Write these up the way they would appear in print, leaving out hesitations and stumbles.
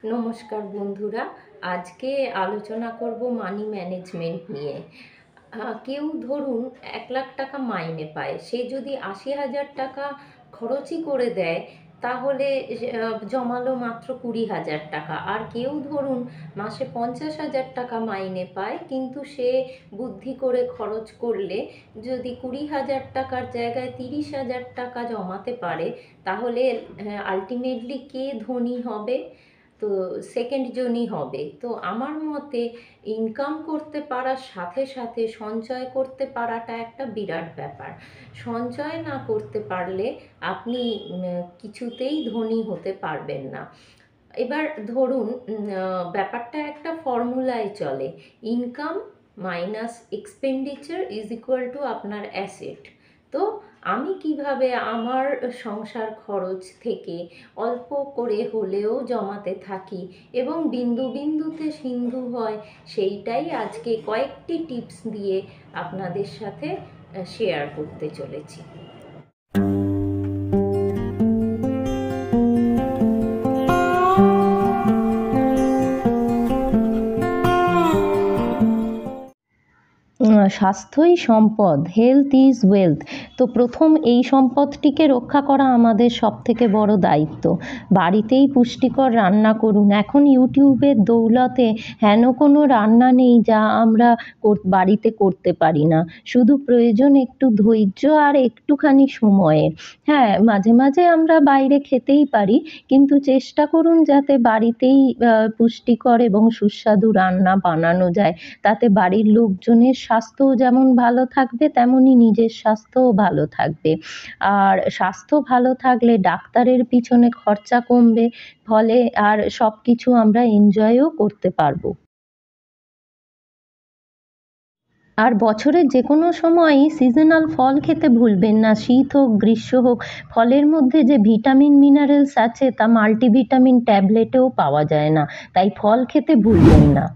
নমস্কার বন্ধুরা। আজকে আলোচনা করব মানি ম্যানেজমেন্ট নিয়ে। কেউ ধরুন 1,00,000 টাকা মাইনে পায়, সে যদি 80,000 টাকা খরচই করে দেয় তাহলে জমালো মাত্র 20,000 টাকা। আর কেউ ধরুন মাসে 50,000 টাকা মাইনে পায়, কিন্তু সে বুদ্ধি করে খরচ করলে যদি 20,000 টাকার জায়গায় 30,000 টাকা জমাতে পারে, তাহলে আলটিমেটলি কে ধনী হবে? তো সেকেন্ড জনই হবে। তো আমার মতে ইনকাম করতে পারার সাথে সাথে সঞ্চয় করতে পারাটা একটা বিরাট ব্যাপার। সঞ্চয় না করতে পারলে আপনি কিছুতেই ধনী হতে পারবেন না। এবার ধরুন ব্যাপারটা একটা ফর্মুলায় চলে, income minus expenditure is equal to আপনার অ্যাসেট। তো আমি কিভাবে আমার সংসার খরচ থেকে অল্প করে হলেও জমাতে থাকি এবং বিন্দু বিন্দুতে সিন্ধু হয়, সেইটাই আজকে কয়েকটি টিপস দিয়ে আপনাদের সাথে শেয়ার করতে চলেছি। স্বাস্থ্যই সম্পদ, হেলথ ইজ ওয়েলথ। তো প্রথম এই সম্পদটিকে রক্ষা করা আমাদের সবথেকে বড় দায়িত্ব। বাড়িতেই পুষ্টিকর রান্না করুন। এখন ইউটিউবের দৌলতে হেন কোনো রান্না নেই যা আমরা বাড়িতে করতে পারি না। শুধু প্রয়োজন একটু ধৈর্য আর একটুখানি সময়ের। হ্যাঁ, মাঝে মাঝে আমরা বাইরে খেতেই পারি, কিন্তু চেষ্টা করুন যাতে বাড়িতেই পুষ্টিকর এবং সুস্বাদু রান্না বানানো যায়। তাতে বাড়ির লোকজনের স্বাস্থ্যও যেমন ভালো থাকবে, তেমনি নিজের স্বাস্থ্যও ভালো থাকবে। আর স্বাস্থ্য ভালো থাকলে ডাক্তারের পিছনে খরচা কমবে, ফলে আর সব কিছু আমরা এনজয়ও করতে পারবো। আর বছরের যে কোনো সময়ই সিজনাল ফল খেতে ভুলবেন না। শীত হোক, গ্রীষ্ম হোক, ফলের মধ্যে যে ভিটামিন মিনারেলস আছে তা মাল্টিভিটামিন ট্যাবলেটেও পাওয়া যায় না, তাই ফল খেতে ভুলবেন না।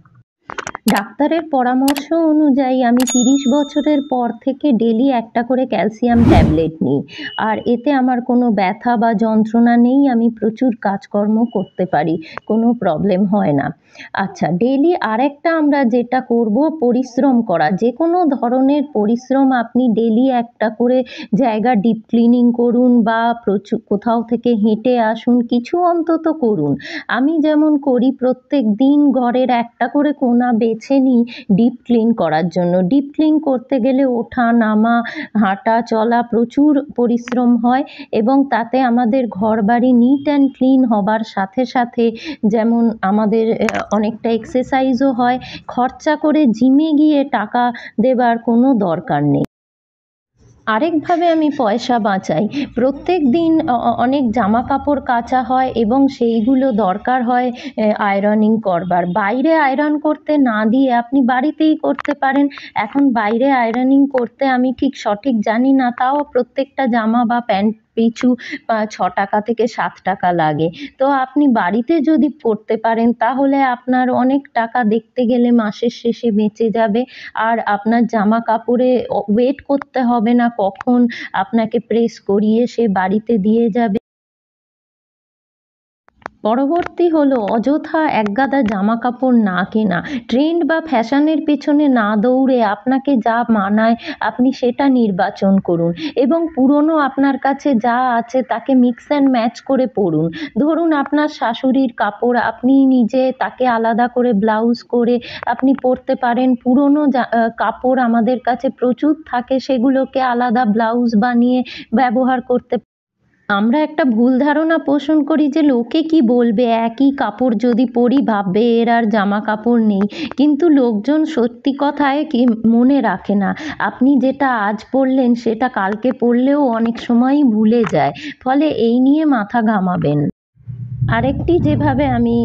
ডাক্তারের পরামর্শ অনুযায়ী আমি 30 বছরের পর থেকে ডেলি একটা করে ক্যালসিয়াম ট্যাবলেট নিই। আর এতে আমার কোনো ব্যথা বা যন্ত্রণা নেই, আমি প্রচুর কাজকর্ম করতে পারি, কোনো প্রবলেম হয় না। আচ্ছা, ডেলি আরেকটা আমরা যেটা করব, পরিশ্রম করা। যে কোনো ধরনের পরিশ্রম আপনি ডেলি একটা করে জায়গা ডিপ ক্লিনিং করুন বা প্রচুর কোথাও থেকে হেঁটে আসুন, কিছু অন্তত করুন। আমি যেমন করি, প্রত্যেক দিন ঘরের একটা করে কোণা বেছে নিই ডিপ ক্লিন করার জন্য। ডিপ ক্লিন করতে গেলে ওঠা নামা, হাঁটা চলা প্রচুর পরিশ্রম হয়, এবং তাতে আমাদের ঘরবাড়ি নিট অ্যান্ড ক্লিন হবার সাথে সাথে যেমন আমাদের অনেকটা এক্সারসাইজও হয়। খরচা করে জিমে গিয়ে টাকা দেবার কোনো দরকার নেই। আরেকভাবে আমি পয়সা বাঁচাই। প্রত্যেক দিন অনেক জামা কাপড় কাচা হয় এবং সেইগুলো দরকার হয় আয়রনিং করবার। বাইরে আয়রন করতে না দিয়ে আপনি বাড়িতেই করতে পারেন। এখন বাইরে আয়রনিং করতে আমি ঠিক সঠিক জানি না, তাও প্রত্যেকটা জামা বা প্যান্ট পিছু 6 টাকা থেকে 7 টাকা লাগে। তো আপনি বাড়িতে যদি করতে পারেন তাহলে আপনার অনেক টাকা দেখতে গেলে মাসের শেষে বেঁচে যাবে। আর আপনার জামা কাপড়ে ওয়েট করতে হবে না কখন আপনাকে প্রেস করিয়ে সে বাড়িতে দিয়ে যাবে। পরবর্তী হলো অযথা একগাদা জামা কাপড় না কেনা। ট্রেন্ড বা ফ্যাশনের পেছনে না দৌড়ে আপনাকে যা মানায় আপনি সেটা নির্বাচন করুন, এবং পুরনো আপনার কাছে যা আছে তাকে মিক্স অ্যান্ড ম্যাচ করে পরুন। ধরুন আপনার শাশুড়ির কাপড়, আপনি নিজে তাকে আলাদা করে ব্লাউজ করে আপনি পরতে পারেন। পুরনো কাপড় আমাদের কাছে প্রচুর থাকে, সেগুলোকে আলাদা ব্লাউজ বানিয়ে ব্যবহার করতে। আমরা একটা ভুল ধারণা পোষণ করি যে লোকে কি বলবে, একই কাপড় যদি পরি ভাববে এর আর জামা কাপড় নেই। কিন্তু লোকজন সত্যি কথায় কি মনে রাখে না। আপনি যেটা আজ পরলেন সেটা কালকে পরলেও অনেক সময়ই ভুলে যায়, ফলে এই নিয়ে মাথা ঘামাবেন। আরেকটি যেভাবে আমি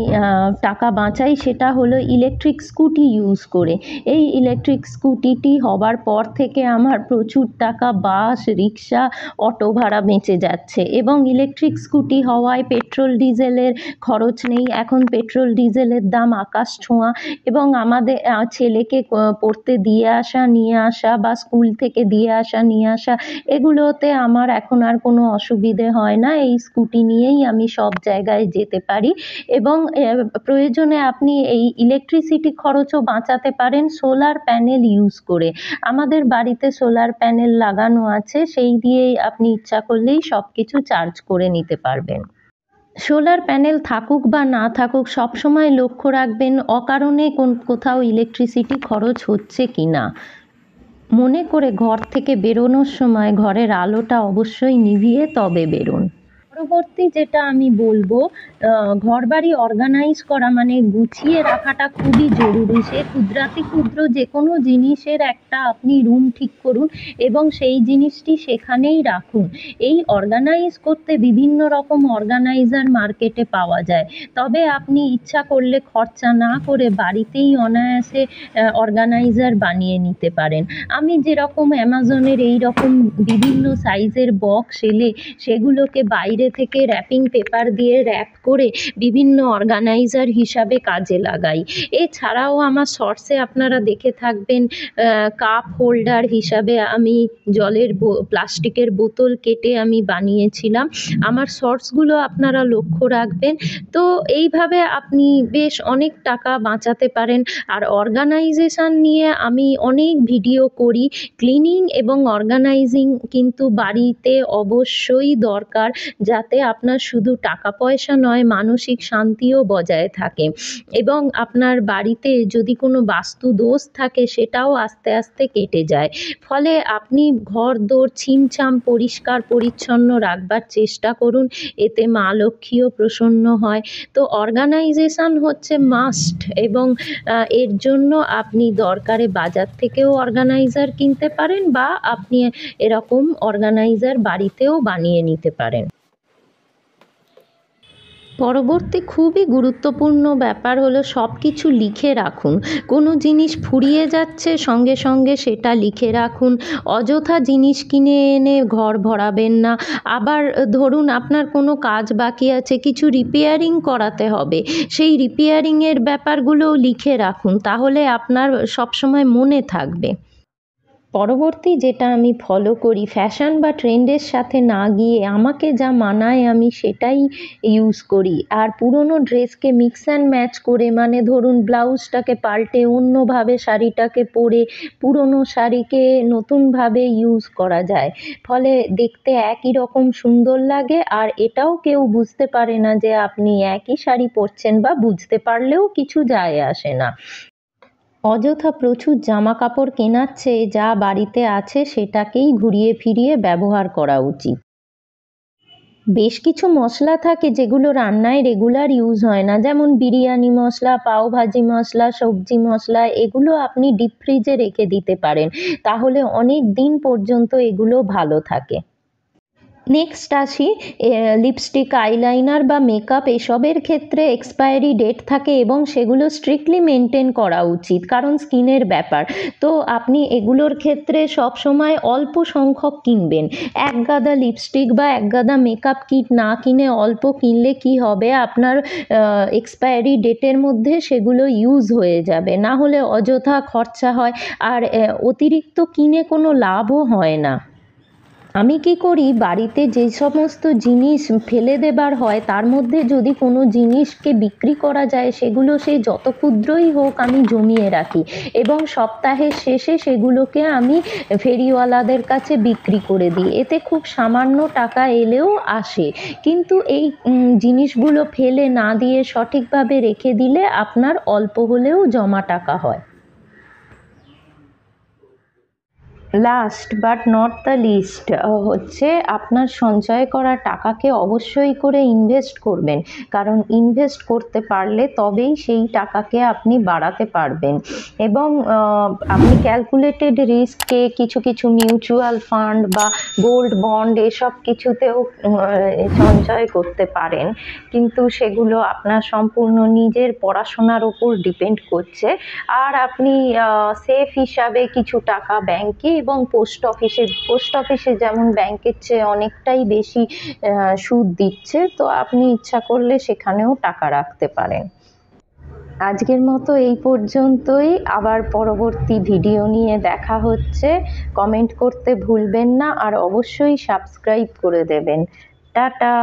টাকা বাঁচাই সেটা হলো ইলেকট্রিক স্কুটি ইউজ করে। এই ইলেকট্রিক স্কুটিটি হবার পর থেকে আমার প্রচুর টাকা বাস, রিক্সা, অটো ভাড়া বেঁচে যাচ্ছে, এবং ইলেকট্রিক স্কুটি হওয়ায় পেট্রোল ডিজেলের খরচ নেই। এখন পেট্রোল ডিজেলের দাম আকাশ ছোঁয়া, এবং আমাদের ছেলেকে পড়তে দিয়ে আসা নিয়ে আসা বা স্কুল থেকে দিয়ে আসা নিয়ে আসা, এগুলোতে আমার এখন আর কোনো অসুবিধে হয় না। এই স্কুটি নিয়েই আমি সব জায়গায় যেতে পারি। এবং প্রয়োজনে আপনি এই ইলেকট্রিসিটি খরচও বাঁচাতে পারেন সোলার প্যানেল ইউজ করে। আমাদের বাড়িতে সোলার প্যানেল লাগানো আছে, সেই দিয়েই আপনি ইচ্ছা করলেই সব কিছু চার্জ করে নিতে পারবেন। সোলার প্যানেল থাকুক বা না থাকুক, সবসময় লক্ষ্য রাখবেন অকারণে কোথাও ইলেকট্রিসিটি খরচ হচ্ছে কি না। মনে করে ঘর থেকে বেরোনোর সময় ঘরের আলোটা অবশ্যই নিভিয়ে তবে বেরোন। পরবর্তী যেটা আমি বলবো, ঘরবাড়ি অর্গানাইজ করা মানে গুছিয়ে রাখাটা খুবই জরুরি। সে ক্ষুদ্রাতি ক্ষুদ্র যে কোনো জিনিসের একটা আপনি রুম ঠিক করুন এবং সেই জিনিসটি সেখানেই রাখুন। এই অর্গানাইজ করতে বিভিন্ন রকম অর্গানাইজার মার্কেটে পাওয়া যায়, তবে আপনি ইচ্ছা করলে খরচা না করে বাড়িতেই অনায়াসে অর্গানাইজার বানিয়ে নিতে পারেন। আমি যেরকম অ্যামাজনের এই রকম বিভিন্ন সাইজের বক্স এলে সেগুলোকে বাইরে থেকে র্যাপিং পেপার দিয়ে র্যাপ করে বিভিন্ন অর্গানাইজার হিসাবে কাজে লাগাই। এছাড়াও আমার শর্টসে আপনারা দেখে থাকবেন কাপ হোল্ডার হিসাবে আমি জলের প্লাস্টিকের বোতল কেটে আমি বানিয়েছিলাম। আমার শর্টসগুলো আপনারা লক্ষ্য রাখবেন। তো এইভাবে আপনি বেশ অনেক টাকা বাঁচাতে পারেন। আর অর্গানাইজেশন নিয়ে আমি অনেক ভিডিও করি। ক্লিনিং এবং অর্গানাইজিং কিন্তু বাড়িতে অবশ্যই দরকার, যাতে আপনার শুধু টাকা পয়সা নয়, মানসিক শান্তিও বজায় থাকে। এবং আপনার বাড়িতে যদি কোনো বাস্তু দোষ থাকে সেটাও আস্তে আস্তে কেটে যায়। ফলে আপনি ঘরদোর ছিমছাম পরিষ্কার পরিচ্ছন্ন রাখবার চেষ্টা করুন, এতে মা লক্ষ্মীও প্রসন্ন হয়। তো অর্গানাইজেশন হচ্ছে মাস্ট, এবং এর জন্য আপনি দরকারে বাজার থেকেও অর্গানাইজার কিনতে পারেন বা আপনি এরকম অর্গানাইজার বাড়িতেও বানিয়ে নিতে পারেন। পরবর্তী খুবই গুরুত্বপূর্ণ ব্যাপার হলো সব কিছু লিখে রাখুন। কোনো জিনিস ফুরিয়ে যাচ্ছে সঙ্গে সঙ্গে সেটা লিখে রাখুন। অযথা জিনিস কিনে এনে ঘর ভরাবেন না। আবার ধরুন আপনার কোনো কাজ বাকি আছে, কিছু রিপেয়ারিং করাতে হবে, সেই রিপেয়ারিংয়ের ব্যাপারগুলোও লিখে রাখুন, তাহলে আপনার সবসময় মনে থাকবে। পরবর্তী যেটা আমি ফলো করি, ফ্যাশন বা ট্রেন্ডের সাথে না গিয়ে আমাকে যা মানায় আমি সেটাই ইউজ করি। আর পুরনো ড্রেসকে মিক্স অ্যান্ড ম্যাচ করে, মানে ধরুন ব্লাউজটাকে পাল্টে অন্যভাবে শাড়িটাকে পরে পুরনো শাড়িকে নতুনভাবে ইউজ করা যায়। ফলে দেখতে একই রকম সুন্দর লাগে, আর এটাও কেউ বুঝতে পারে না যে আপনি একই শাড়ি পরছেন, বা বুঝতে পারলেও কিছু যায় আসে না। অযথা প্রচুর জামা কাপড় কেনার চেয়ে যা বাড়িতে আছে সেটাকেই ঘুরিয়ে ফিরিয়ে ব্যবহার করা উচিত। বেশ কিছু মশলা থাকে যেগুলো রান্নায় রেগুলার ইউজ হয় না, যেমন বিরিয়ানি মশলা, পাওভাজি মশলা, সবজি মশলা, এগুলো আপনি ডিপ ফ্রিজে রেখে দিতে পারেন, তাহলে অনেক দিন পর্যন্ত এগুলো ভালো থাকে। নেক্সট আসি, লিপস্টিক, আইলাইনার বা মেকআপ এসবের ক্ষেত্রে এক্সপায়ারি ডেট থাকে এবং সেগুলো স্ট্রিক্টলি মেনটেন করা উচিত, কারণ স্কিনের ব্যাপার। তো আপনি এগুলোর ক্ষেত্রে সব সময় অল্প সংখ্যক কিনবেন। এক গাদা লিপস্টিক বা এক গাদা মেকআপ কিট না কিনে অল্প কিনলে কি হবে, আপনার এক্সপায়ারি ডেটের মধ্যে সেগুলো ইউজ হয়ে যাবে, না হলে অযথা খরচা হয়, আর অতিরিক্ত কিনে কোনো লাভও হয় না। আমি কি করি, বাড়িতে যে সমস্ত জিনিস ফেলে দেবার হয় তার মধ্যে যদি কোনো জিনিসকে বিক্রি করা যায়, সেগুলো সে যত ক্ষুদ্রই হোক আমি জমিয়ে রাখি এবং সপ্তাহের শেষে সেগুলোকে আমি ফেরিওয়ালাদের কাছে বিক্রি করে দিই। এতে খুব সামান্য টাকা এলেও আসে, কিন্তু এই জিনিসগুলো ফেলে না দিয়ে সঠিকভাবে রেখে দিলে আপনার অল্প হলেও জমা টাকা হয়। Last but not the least হচ্ছে, আপনার সঞ্চয় করা টাকাকে অবশ্যই করে ইনভেস্ট করবেন, কারণ ইনভেস্ট করতে পারলে তবেই সেই টাকাকে আপনি বাড়াতে পারবেন। এবং আপনি ক্যালকুলেটেড রিস্কে কিছু কিছু মিউচুয়াল ফান্ড বা গোল্ড বন্ড এসব কিছুতেও সঞ্চয় করতে পারেন, কিন্তু সেগুলো আপনার সম্পূর্ণ নিজের পড়াশোনার ওপর ডিপেন্ড করছে। আর আপনি সেফ হিসাবে কিছু টাকা ব্যাংকে এবং পোস্ট অফিসে যেমন ব্যাংকের চেয়ে অনেকটাই বেশি সুদ দিচ্ছে, তো আপনি ইচ্ছা করলে সেখানেও টাকা রাখতে পারেন। আজকের মতো এই পর্যন্তই, আবার পরবর্তী ভিডিও নিয়ে দেখা হচ্ছে। কমেন্ট করতে ভুলবেন না, আর অবশ্যই সাবস্ক্রাইব করে দেবেন। টাটা।